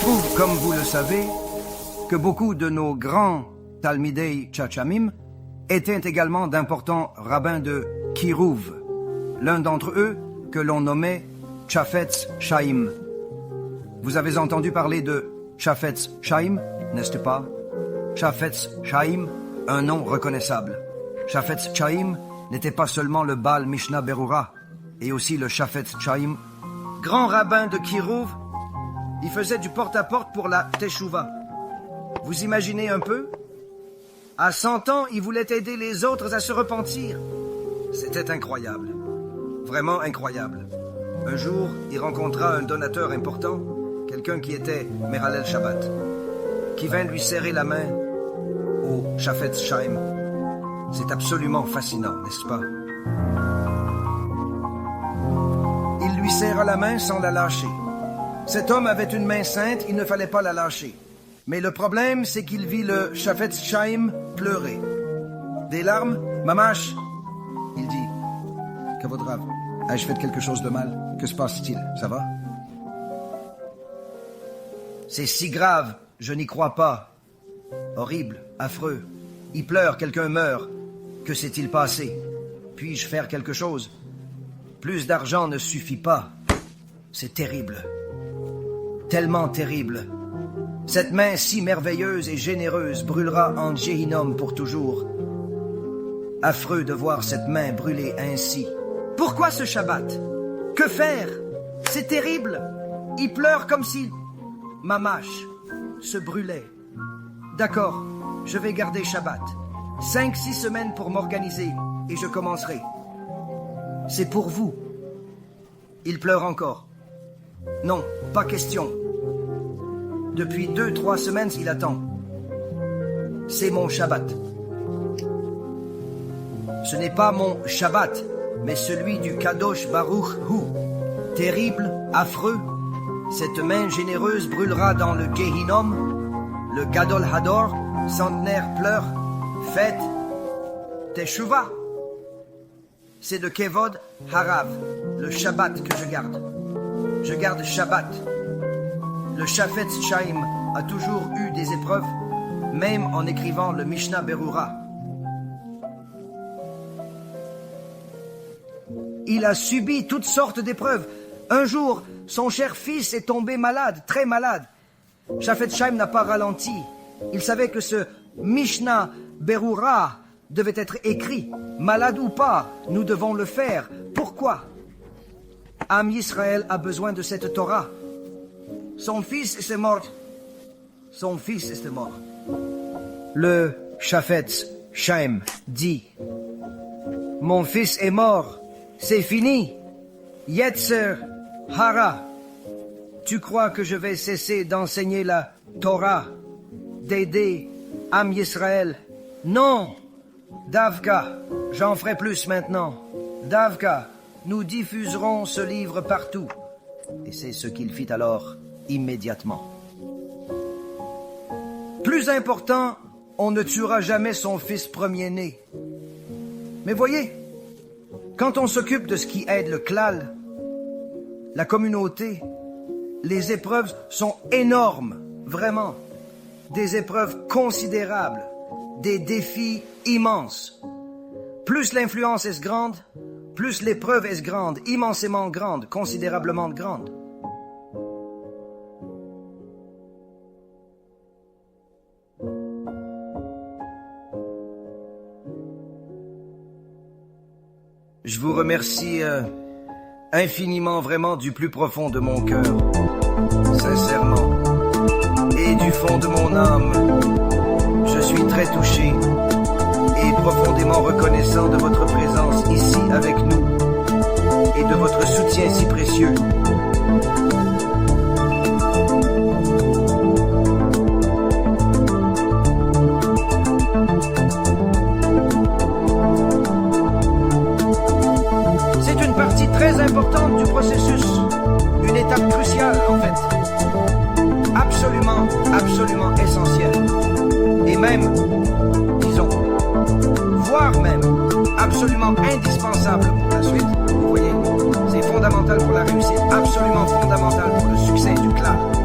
trouve, comme vous le savez, que beaucoup de nos grands Talmidei Chachamim étaient également d'importants rabbins de Kirouv, l'un d'entre eux que l'on nommait Chafetz Chaim. Vous avez entendu parler de Chafetz Chaim, n'est-ce pas? Chafetz Chaim, un nom reconnaissable. Chafetz Chaim n'était pas seulement le Baal Mishnah Berurah, et aussi le Chafetz Chaim, grand rabbin de Kirouv. Il faisait du porte-à-porte pour la Teshuvah. Vous imaginez un peu? À 100 ans, il voulait aider les autres à se repentir. C'était incroyable. Vraiment incroyable. Un jour, il rencontra un donateur important, quelqu'un qui était Meralel Shabbat, qui vint lui serrer la main au Chafetz Chaim. C'est absolument fascinant, n'est-ce pas? Il lui serra la main sans la lâcher. Cet homme avait une main sainte, il ne fallait pas la lâcher. Mais le problème, c'est qu'il vit le Chafetz Chaim pleurer. Des larmes, mamash. Il dit, Kavod Rav, ai-je fait quelque chose de mal? Que se passe-t-il? Ça va? C'est si grave, je n'y crois pas. Horrible, affreux. Il pleure, quelqu'un meurt. Que s'est-il passé? Puis-je faire quelque chose? Plus d'argent ne suffit pas. C'est terrible. Tellement terrible. Cette main si merveilleuse et généreuse brûlera en Gehinnom pour toujours. Affreux de voir cette main brûler ainsi. Pourquoi ce Shabbat? Que faire? C'est terrible. Il pleure comme si Mamash se brûlait. D'accord, je vais garder Shabbat. 5-6 semaines pour m'organiser et je commencerai. C'est pour vous. Il pleure encore. Non, pas question. Depuis 2-3 semaines, il attend. C'est mon Shabbat. Ce n'est pas mon Shabbat, mais celui du Kadosh Baruch Hu. Terrible, affreux, cette main généreuse brûlera dans le Gehinnom. Le Gadol Hador, centenaire pleure, fête, Teshuvah. C'est de Kevod Harav, le Shabbat que je garde. Je garde Shabbat. Le Chafetz Chaim a toujours eu des épreuves, même en écrivant le Mishnah Berurah. Il a subi toutes sortes d'épreuves. Un jour, son cher fils est tombé malade, très malade. Chafetz Chaim n'a pas ralenti. Il savait que ce Mishnah Berurah devait être écrit. Malade ou pas, nous devons le faire. Pourquoi? Am Yisraël a besoin de cette Torah. Son fils est mort. Son fils est mort. Le Chafetz Chaim dit, mon fils est mort, c'est fini. Yetzer Hara. Tu crois que je vais cesser d'enseigner la Torah, d'aider Am Yisraël? Non. Davka, j'en ferai plus maintenant. Davka, nous diffuserons ce livre partout. Et c'est ce qu'il fit alors immédiatement. Plus important, on ne tuera jamais son fils premier-né. Mais voyez, quand on s'occupe de ce qui aide le klal, la communauté, les épreuves sont énormes, vraiment. Des épreuves considérables, des défis immenses. Plus l'influence est grande, plus l'épreuve est grande, immensément grande, considérablement grande. Je vous remercie infiniment, vraiment, du plus profond de mon cœur, sincèrement, et du fond de mon âme. Je suis très touché et profondément reconnaissant de votre présence ici avec nous et de votre soutien si précieux. C'est une partie très importante du processus, une étape cruciale en fait, absolument, absolument essentielle, et même, disons, voire même, absolument indispensable pour la suite. Vous voyez, c'est fondamental pour la réussite, absolument fondamental pour le succès du clan.